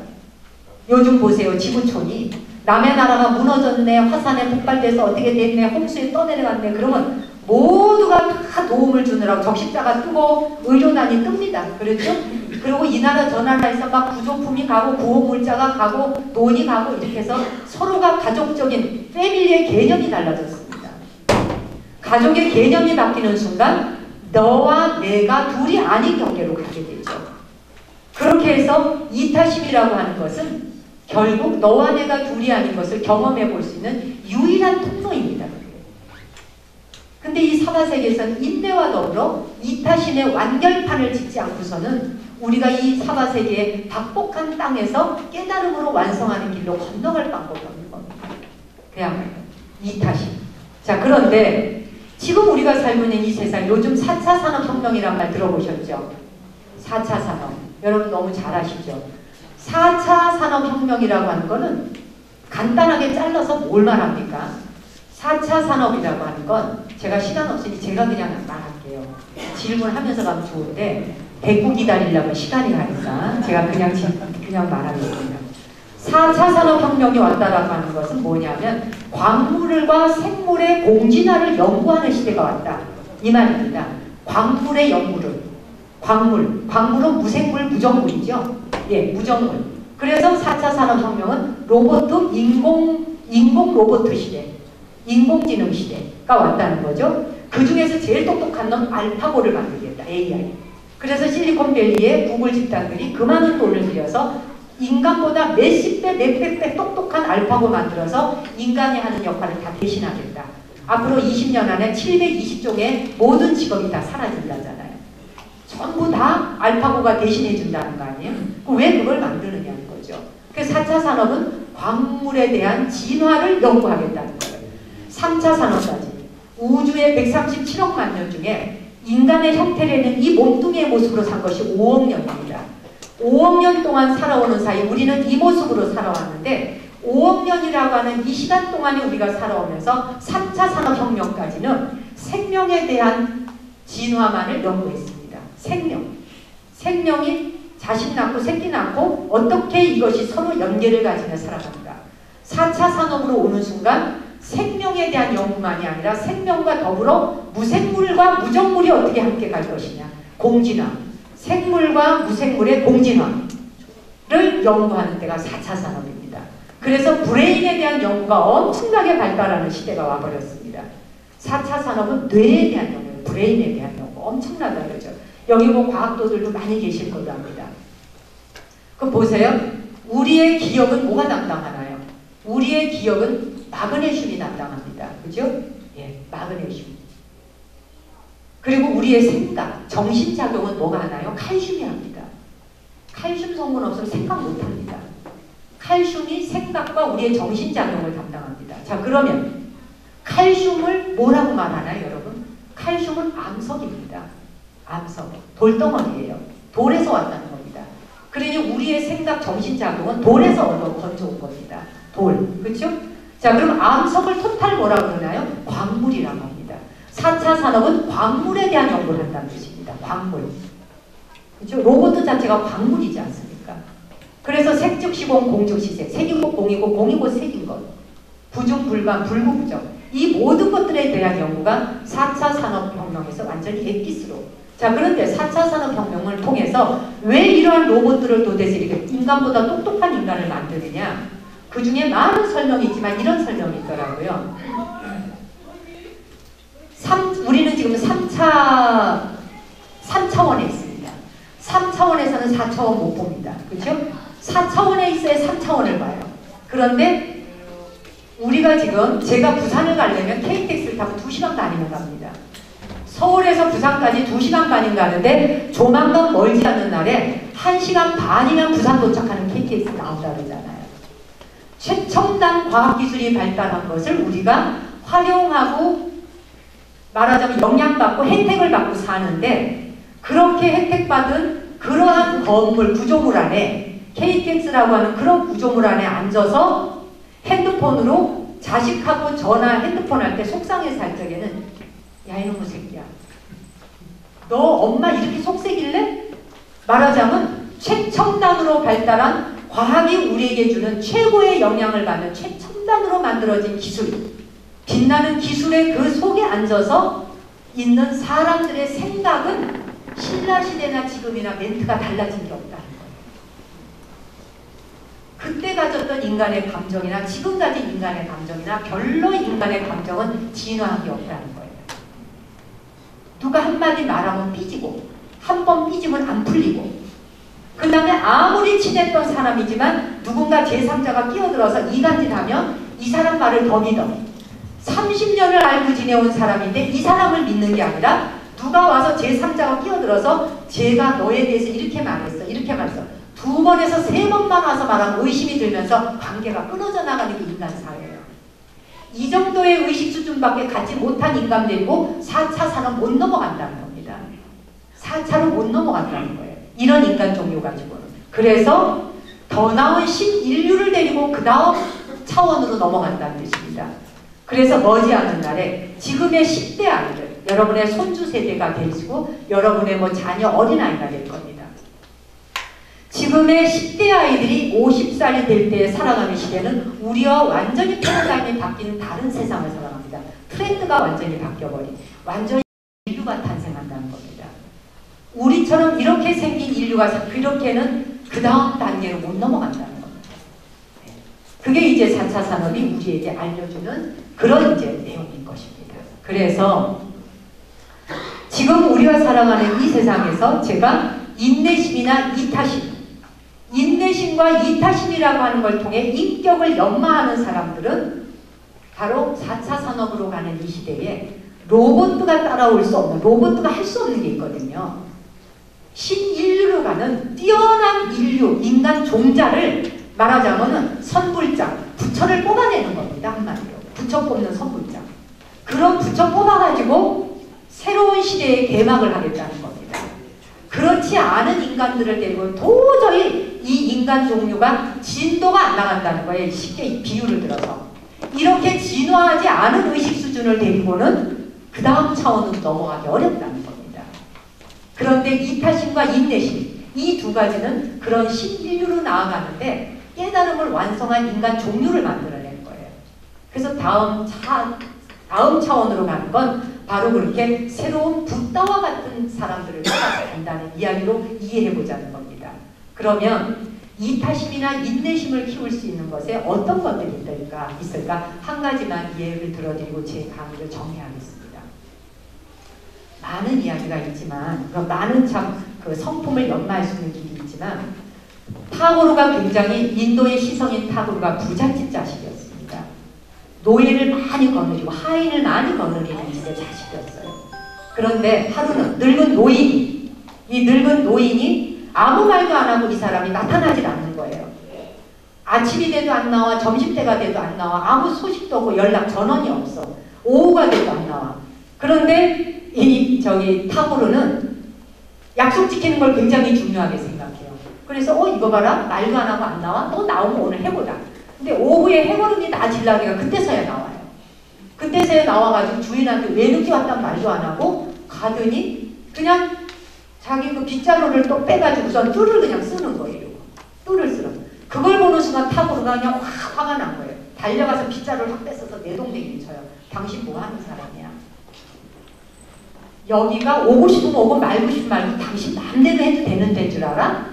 요즘 보세요. 지구촌이 남의 나라가 무너졌네, 화산에 폭발돼서 어떻게 됐네, 홍수에 떠내려갔네, 그러면 모두가 다 도움을 주느라고 적십자가 뜨고 의료난이 뜹니다. 그렇죠? 그리고 이 나라 저 나라에서 막 구조품이 가고 구호물자가 가고 돈이 가고 이렇게 해서 서로가 가족적인 패밀리의 개념이 달라졌습니다. 가족의 개념이 바뀌는 순간 너와 내가 둘이 아닌 경계로 가게 되죠. 그렇게 해서 이타심이라고 하는 것은 결국 너와 내가 둘이 아닌 것을 경험해 볼 수 있는 유일한 통로입니다. 근데 이 사바세계에서는 인내와 더불어 이타심의 완결판을 짓지 않고서는 우리가 이 사바세계의 박복한 땅에서 깨달음으로 완성하는 길로 건너갈 방법이 없는 겁니다. 그야말로 이타심. 자, 그런데 지금 우리가 살고 있는 이 세상, 요즘 4차 산업혁명이란 말 들어보셨죠? 4차 산업. 여러분 너무 잘 아시죠? 4차 산업혁명이라고 하는 거는 간단하게 잘라서 뭘 말합니까? 4차 산업이라고 하는 건 제가 시간 없으니 제가 그냥 말할게요. 질문하면서 가면 좋은데 대꾸 기다리려면 시간이 가니까 제가 그냥 말하겠습니다. 4차 산업혁명이 왔다라고 하는 것은 뭐냐면 광물과 생물의 공진화를 연구하는 시대가 왔다. 이 말입니다. 광물의 연구를. 광물은 무생물, 무정물이죠. 예, 무정물. 그래서 4차 산업혁명은 로봇, 인공 로봇 시대. 인공지능 시대가 왔다는 거죠. 그 중에서 제일 똑똑한 놈 알파고를 만들겠다. AI. 그래서 실리콘밸리의 구글 집단들이 그 많은 돈을 들여서 인간보다 몇십 배, 몇백 배 똑똑한 알파고 만들어서 인간이 하는 역할을 다 대신하겠다. 앞으로 20년 안에 720종의 모든 직업이 다 사라진다잖아요. 전부 다 알파고가 대신해 준다는 거 아니에요? 왜 그걸 만드느냐는 거죠. 그래서 4차 산업은 광물에 대한 진화를 연구하겠다는 거예요. 3차 산업까지 우주의 137억만 년 중에 인간의 형태를 내는 이 몸뚱이의 모습으로 산 것이 5억 년입니다. 5억 년 동안 살아오는 사이 우리는 이 모습으로 살아왔는데 5억 년이라고 하는 이 시간 동안에 우리가 살아오면서 3차 산업혁명까지는 생명에 대한 진화만을 연구했습니다. 생명이 자식 낳고 새끼 낳고 어떻게 이것이 서로 연계를 가지며 살아간다. 4차 산업으로 오는 순간 생명에 대한 연구만이 아니라 생명과 더불어 무생물과 무정물이 어떻게 함께 갈 것이냐. 공진화. 생물과 무생물의 공진화를 연구하는 때가 4차 산업입니다. 그래서 브레인에 대한 연구가 엄청나게 발달하는 시대가 와버렸습니다. 4차 산업은 뇌에 대한 연구, 브레인에 대한 연구 엄청나다 그러죠. 여기 뭐 과학도들도 많이 계실 거로 합니다. 그럼 보세요. 우리의 기억은 뭐가 담당하나요? 우리의 기억은 마그네슘이 담당합니다. 그죠? 예, 마그네슘. 그리고 우리의 생각, 정신작용은 뭐가 하나요? 칼슘이 합니다. 칼슘 성분 없으면 생각 못합니다. 칼슘이 생각과 우리의 정신작용을 담당합니다. 자, 그러면 칼슘을 뭐라고 말하나요, 여러분? 칼슘은 암석입니다. 암석. 돌덩어리예요. 돌에서 왔다는 겁니다. 그러니 우리의 생각, 정신작용은 돌에서 건져온 겁니다. 돌. 그렇죠? 자, 그럼 암석을 토탈 뭐라고 그러나요? 광물이라고 합니다. 4차 산업은 광물에 대한 연구를 한다는 뜻입니다. 광물. 그렇죠? 로봇 자체가 광물이지 않습니까? 그래서 색즉시공, 공즉시색. 색이고 공이고 공이고 색인 것. 부중불감, 불구부정. 이 모든 것들에 대한 연구가 4차 산업혁명에서 완전히 엑기스로. 자, 그런데 4차 산업혁명을 통해서 왜 이러한 로봇들을 도대체 이렇게 인간보다 똑똑한 인간을 만드느냐? 그 중에 많은 설명이 있지만 이런 설명이 있더라고요. 우리는 지금 3차원에 있습니다. 3차원에서는 4차원 못 봅니다. 그렇죠? 4차원에 있어야 3차원을 봐요. 그런데 우리가 지금 제가 부산을 가려면 KTX를 타고 2시간 반이면 갑니다. 서울에서 부산까지 2시간 반인 가는데 조만간 멀지 않는 날에 1시간 반이면 부산 도착하는 KTX 나온다 그러잖아요. 최첨단 과학기술이 발달한 것을 우리가 활용하고 말하자면 영향받고 혜택을 받고 사는데 그렇게 혜택받은 그러한 건물, 구조물 안에 KTX라고 하는 그런 구조물 안에 앉아서 핸드폰으로 자식하고 전화 핸드폰 할 때 속상해서 할 적에는 야 이놈의 새끼야 너 엄마 이렇게 속색일래? 말하자면 최첨단으로 발달한 과학이 우리에게 주는 최고의 영향을 받는 최첨단으로 만들어진 기술, 빛나는 기술의 그 속에 앉아서 있는 사람들의 생각은 신라시대나 지금이나 멘트가 달라진 게 없다는 거예요. 그때 가졌던 인간의 감정이나 지금 가진 인간의 감정이나 별로 인간의 감정은 진화한 게 없다는 거예요. 누가 한마디 말하면 삐지고 한 번 삐지면 안 풀리고 그 다음에 아무리 친했던 사람이지만 누군가 제3자가 끼어들어서 이간질하면 이 사람 말을 더 믿어. 30년을 알고 지내온 사람인데 이 사람을 믿는 게 아니라 누가 와서 제3자가 끼어들어서 제가 너에 대해서 이렇게 말했어 이렇게 말했어 2번에서 3번만 와서 말하면 의심이 들면서 관계가 끊어져 나가는 게 인간 사회예요. 이 정도의 의식 수준밖에 갖지 못한 인간들이고 4차 산업 못 넘어간다는 겁니다. 4차로 못 넘어간다는 거예요. 이런 인간 종류 가지고는. 그래서 더 나은 신인류를 데리고 그 다음 차원으로 넘어간다는 뜻입니다. 그래서 머지않은 날에 지금의 10대 아이들, 여러분의 손주 세대가 되시고 여러분의 뭐 자녀 어린아이가 될 겁니다. 지금의 10대 아이들이 50살이 될 때 살아가는 시대는 우리와 완전히 패러다임이 바뀌는 다른 세상을 살아갑니다. 트렌드가 완전히 바뀌어버린 완전히 인류가 탄생한다는 겁니다. 우리처럼 이렇게 생긴 인류가 그렇게는 그 다음 단계로 못 넘어간다는 겁니다. 그게 이제 4차 산업이 우리에게 알려주는 그런 이제 내용인 것입니다. 그래서 지금 우리가 살아가는 이 세상에서 제가 인내심이나 이타심, 인내심과 이타심이라고 하는 걸 통해 인격을 연마하는 사람들은 바로 4차 산업으로 가는 이 시대에 로봇가 따라올 수 없는, 로봇가 할 수 없는 게 있거든요. 신인류로 가는 뛰어난 인류, 인간 종자를 말하자면은 선불장, 부처를 뽑아내는 겁니다. 한마디로. 부처 뽑는 선불장. 그런 부처 뽑아가지고 새로운 시대의 개막을 하겠다는 겁니다. 그렇지 않은 인간들을 데리고 도저히 이 인간 종류가 진도가 안 나간다는 거예요. 쉽게 비유를 들어서. 이렇게 진화하지 않은 의식 수준을 데리고는 그 다음 차원으로 넘어가기 어렵다는 겁니다. 그런데 이타심과 인내심, 이 두 가지는 그런 신인류로 나아가는데 깨달음을 완성한 인간 종류를 만들어내는 그래서 다음 차원으로 가는 건 바로 그렇게 새로운 붓다와 같은 사람들을 찾아서 간다는 이야기로 이해해보자는 겁니다. 그러면 이타심이나 인내심을 키울 수 있는 것에 어떤 것들이 있을까? 한 가지만 예를 들어드리고 제 강의를 정리하겠습니다. 많은 이야기가 있지만, 많은 그 성품을 연마할 수 있는 길이 있지만, 타고르가 굉장히 인도의 시성인 타고르가 부잣집 자식이었습니다. 노예를 많이 거느리고 하인을 많이 거느리는 집의 자식이었어요. 그런데 하루는 이 늙은 노인이 아무 말도 안 하고 이 사람이 나타나질 않는 거예요. 아침이 돼도 안 나와, 점심때가 돼도 안 나와, 아무 소식도 없고 연락 전원이 없어. 오후가 돼도 안 나와. 그런데 타고르는 약속 지키는 걸 굉장히 중요하게 생각해요. 그래서 이거 봐라, 말도 안 하고 안 나와? 또 나오면 오늘 해보자. 근데 오후에 해거름이 나질라기가 그때서야 나와요. 그때서야 나와가지고 주인한테 왜 늦게 왔단 말도 안 하고 가더니 그냥 자기 그 빗자루를 또 빼가지고선 뿔을 그냥 쓰는 거예요. 뿔을 쓰는. 그걸 보는 순간 타고르가 그냥 확 화가 난 거예요. 달려가서 빗자루를 확 뺏어서 내 동생이 쳐요. 당신 뭐 하는 사람이야? 여기가 오고 싶으면 오고 말고 싶으면 말고 당신 마음대로 해도 되는 데인 줄 알아?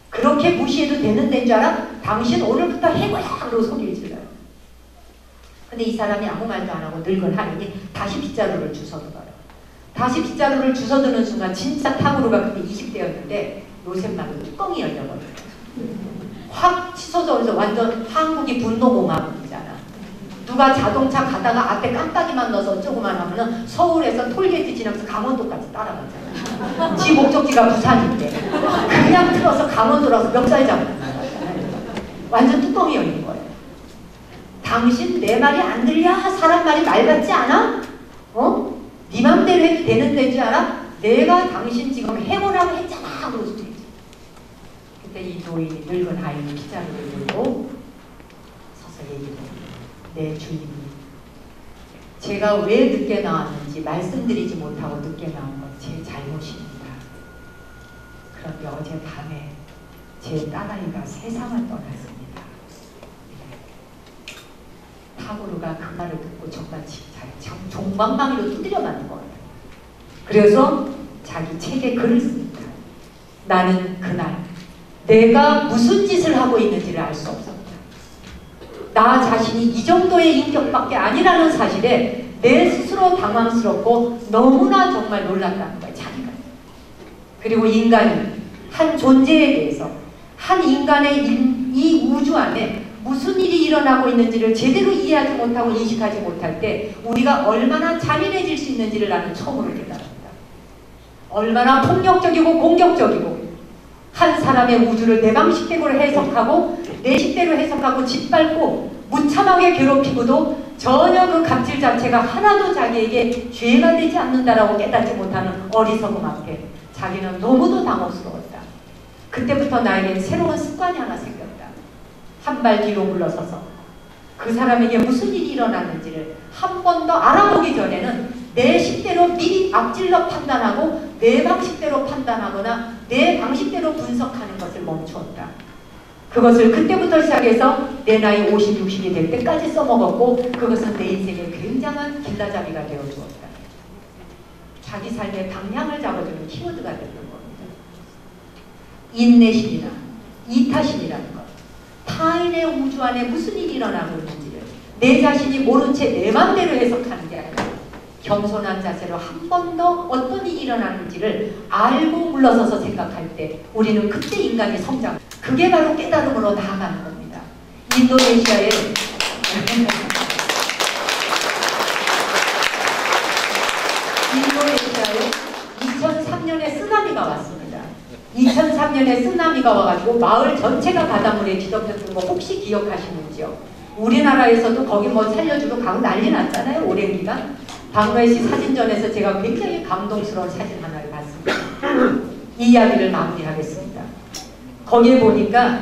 그렇게 무시해도 되는 데인 줄 알아? 당신 오늘부터 해고야! 그러고 소리를 질러요. 근데 이 사람이 아무 말도 안 하고 늙은 하인이 다시 빗자루를 주워들어요. 다시 빗자루를 주워드는 순간 진짜 타고르가 그때 20대였는데 요새 말로 뚜껑이 열려버려요. 확 치솟아오면서 완전 한국이 분노공화국이잖아. 누가 자동차 가다가 앞에 깜빡이만 넣어서 어쩌고만 하면은 서울에서 톨게이트 지나면서 강원도까지 따라가잖아. 지 목적지가 부산인데 그냥 틀어서 강원도라서 멱살 잡고 완전 뚜껑이 열린 거예요. 당신 내 말이 안 들려? 사람 말이 말 같지 않아? 네 맘대로 해도 되는 데지 않아? 내가 당신 지금 해보라고 했잖아. 그러고 소리지. 그때 이 노인이 늙은 하인이 빗자루를 들고 서서 얘기해요. 내 주인이 제가 왜 늦게 나왔는지 말씀드리지 못하고 늦게 나온 건 제 잘못입니다. 그런데 어젯밤에 제 딸아이가 세상을 떠났습니다. 타고르가 그 말을 듣고 정말 종방망이로 두드려 맞는 것 같아요. 그래서 자기 책에 글을 씁니다. 나는 그날 내가 무슨 짓을 하고 있는지를 알 수 없었다. 나 자신이 이 정도의 인격밖에 아니라는 사실에 내 스스로 당황스럽고 너무나 정말 놀랐다는 거예요. 자기가. 그리고 인간이 한 존재에 대해서 한 인간의 이 우주 안에 무슨 일이 일어나고 있는지를 제대로 이해하지 못하고 인식하지 못할 때 우리가 얼마나 잔인해질 수 있는지를 나는 처음으로 깨달았다. 얼마나 폭력적이고 공격적이고 한 사람의 우주를 내 방식대로 해석하고 내 식대로 해석하고 짓밟고 무참하게 괴롭히고도 전혀 그 갑질 자체가 하나도 자기에게 죄가 되지 않는다라고 깨닫지 못하는 어리석음 앞에 자기는 너무도 당혹스러웠다. 그때부터 나에겐 새로운 습관이 하나 생겼다. 한 발 뒤로 물러서서 그 사람에게 무슨 일이 일어났는지를 한 번 더 알아보기 전에는 내 식대로 미리 앞질러 판단하고 내 방식대로 판단하거나 내 방식대로 분석하는 것을 멈추었다. 그것을 그때부터 시작해서 내 나이 50, 60이 될 때까지 써먹었고 그것은 내 인생의 굉장한 길라잡이가 되어주었다. 자기 삶의 방향을 잡아주는 키워드가 되는 겁니다. 인내심이나 이타심이라는 것. 타인의 우주 안에 무슨 일이 일어나고 있는지를 내 자신이 모른 채 내 맘대로 해석하는 게 아니라 겸손한 자세로 한 번 더 어떤 일이 일어나는지를 알고 물러서서 생각할 때 우리는 그때 인간이 성장. 그게 바로 깨달음으로 나아가는 겁니다. 인도네시아에 2003년에 쓰나미가 왔습니다. 2003년에 쓰나미가 와가지고 마을 전체가 바닷물에 뒤덮였던 거 혹시 기억하시는지요? 우리나라에서도 거기 뭐 살려주고 가고 난리 났잖아요. 오랜 기간. 박노해 씨 사진전에서 제가 굉장히 감동스러운 사진 하나를 봤습니다. 이 이야기를 마무리하겠습니다. 거기에 보니까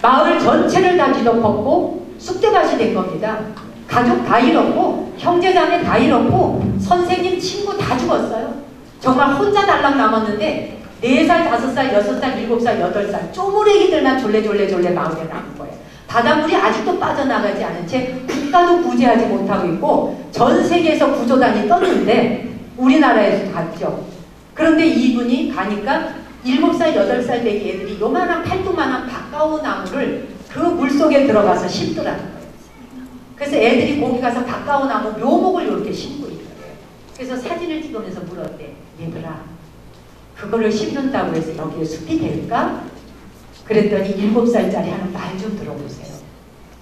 마을 전체를 다 뒤덮었고 쑥대밭이 된 겁니다. 가족 다 잃었고 형제자매 다 잃었고 선생님 친구 다 죽었어요. 정말 혼자 달랑 남았는데 4살, 5살, 6살, 7살, 8살 쪼무레기들만 졸래 마을에 남은 거예요. 바닷물이 아직도 빠져나가지 않은 채 국가도 구제하지 못하고 있고 전 세계에서 구조단이 떴는데 우리나라에서 갔죠. 그런데 이분이 가니까 7살, 8살 되기 애들이 요만한 팔뚝만한 바카오 나무를 그 물속에 들어가서 심더라는 거예요. 그래서 애들이 거기 가서 바카오 나무 묘목을 이렇게 심고 있는 거예요. 그래서 사진을 찍으면서 물었대. 얘들아, 그거를 심는다고 해서 여기에 숲이 될까? 그랬더니 7살짜리 하는 말 좀 들어보세요.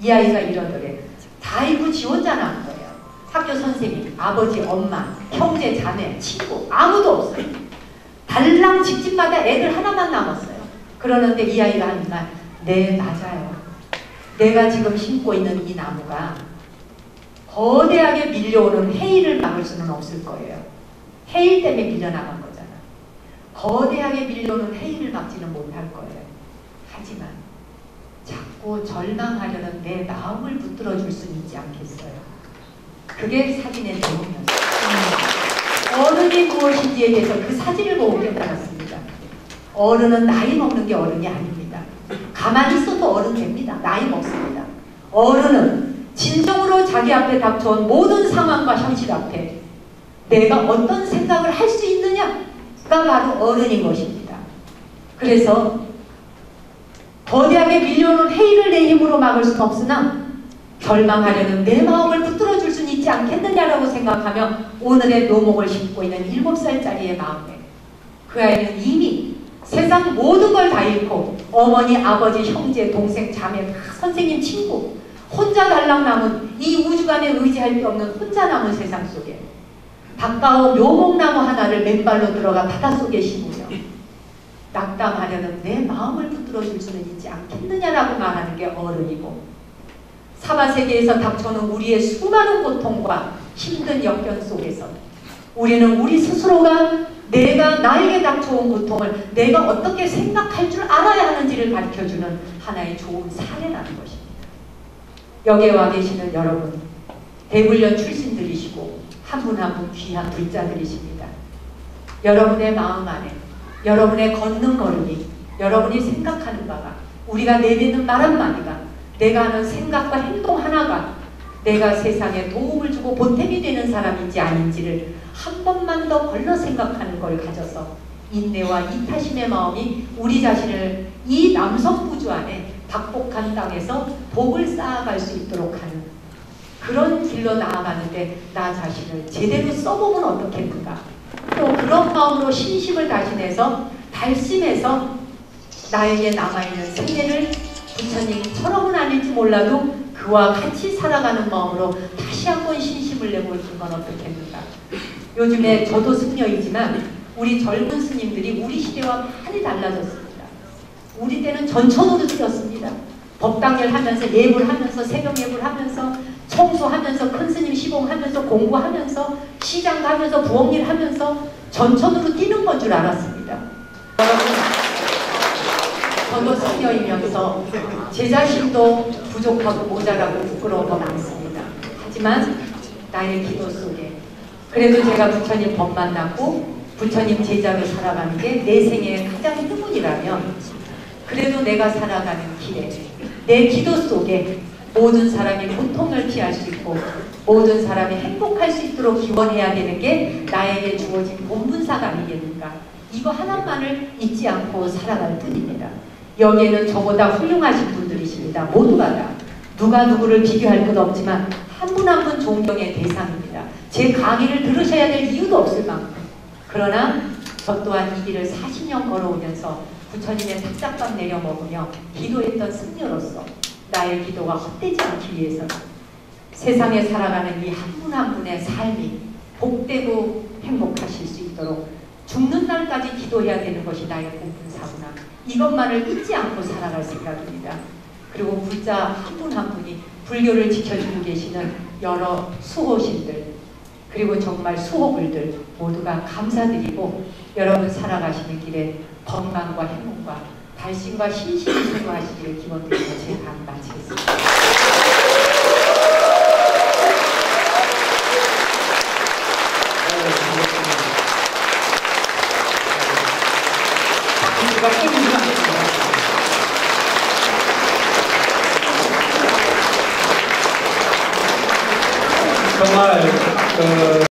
이 아이가 이러더래. 다이브 지 혼자 난 거예요. 학교 선생님, 아버지, 엄마, 형제, 자매, 친구 아무도 없어요. 달랑 집집마다 애들 하나만 남았어요. 그러는데 이 아이가 하는 말, 네 맞아요. 내가 지금 심고 있는 이 나무가 거대하게 밀려오는 해일을 막을 수는 없을 거예요. 해일 때문에 밀려나간 거잖아. 거대하게 밀려오는 해일을 막지는 못할 거예요. 하지만 자꾸 절망하려는 내 마음을 붙들어 줄 수는 있지 않겠어요. 그게 사진의 내용이었어요. 어른이 무엇인지에 대해서 그 사진을 보고 깨달았습니다. 어른은 나이 먹는 게 어른이 아닙니다. 가만히 있어도 어른 됩니다. 나이 먹습니다. 어른은 진정으로 자기 앞에 닥쳐온 모든 상황과 현실 앞에 내가 어떤 생각을 할 수 있느냐가 바로 어른인 것입니다. 그래서 거대하게 밀려오는 해일을 내 힘으로 막을 수는 없으나 절망하려는 내 마음을 붙들어 줄 수는 있지 않겠느냐라고 생각하며 오늘의 묘목을 심고 있는 7살짜리의 마음에 그 아이는 이미 세상 모든 걸 다 잃고 어머니, 아버지, 형제, 동생, 자매, 선생님, 친구 혼자 달랑 남은 이 우주간에 의지할 데 없는 혼자 남은 세상 속에 바카오 묘목나무 하나를 맨발로 들어가 바닷속에 심으며 낙담하려는 내 마음을 붙들어 줄 수는 있지 않겠느냐라고 말하는 게 어른이고 사바세계에서 닥쳐오는 우리의 수많은 고통과 힘든 역경 속에서 우리는 우리 스스로가 내가 나에게 닥쳐온 고통을 내가 어떻게 생각할 줄 알아야 하는지를 가르쳐주는 하나의 좋은 사례라는 것입니다. 여기에 와 계시는 여러분, 대불련 출신들이시고 한 분 한 분 귀한 불자들이십니다. 여러분의 마음 안에 여러분의 걷는 걸음이 여러분이 생각하는 바가 우리가 내뱉는 말 한마디가 내가 하는 생각과 행동 하나가 내가 세상에 도움을 주고 보탬이 되는 사람인지 아닌지를 한 번만 더 걸러 생각하는 걸 가져서 인내와 이타심의 마음이 우리 자신을 이 남성부주 안에 박복한 땅에서 복을 쌓아갈 수 있도록 하는 그런 길로 나아가는데 나 자신을 제대로 써보면 어떻겠는가. 또 그런 마음으로 신심을 다시 내서 달심해서 나에게 남아있는 생애를 부처님처럼은 아닐지 몰라도 그와 같이 살아가는 마음으로 다시 한번 신심을 내보는 건 어떻겠는가. 요즘에 저도 승려이지만 우리 젊은 스님들이 우리 시대와 많이 달라졌습니다. 우리 때는 전천후로 쓰였습니다. 법당일 하면서 예불 하면서 새벽 예불 하면서 청소하면서 큰 스님 시봉하면서 공부하면서 시장 가면서 부엌일 하면서 전천후로 뛰는 건 줄 알았습니다. 여러분, 저도 승려이면서 제 자신도 부족하고 모자라고 부끄러운 거 많습니다. 하지만 나의 기도 속에 그래도 제가 부처님 법 만났고 부처님 제자로 살아가는 게 내 생애의 가장 행운이라면 그래도 내가 살아가는 길에 내 기도 속에 모든 사람이 고통을 피할 수 있고 모든 사람이 행복할 수 있도록 기원해야 되는 게 나에게 주어진 본분사가 아니겠는가. 이거 하나만을 잊지 않고 살아갈 뿐입니다. 여기에는 저보다 훌륭하신 분들이십니다. 모두가 다. 누가 누구를 비교할 것 없지만 한 분 한 분 존경의 대상입니다. 제 강의를 들으셔야 될 이유도 없을 만큼. 그러나 저 또한 이 길을 40년 걸어오면서 부처님의 탁작밥 내려 먹으며 기도했던 승려로서 나의 기도가 헛되지 않기 위해서 세상에 살아가는 이 한 분 한 분의 삶이 복되고 행복하실 수 있도록 죽는 날까지 기도해야 되는 것이 나의 본분사구나. 이것만을 잊지 않고 살아갈 생각입니다. 그리고 불자 한 분 한 분이 불교를 지켜주고 계시는 여러 수호신들 그리고 정말 수호불들 모두가 감사드리고 여러분 살아가시는 길에 건강과 행복과 발심과 신심을 수고하시기를 기원드리며 제 강의 마치겠습니다. 정말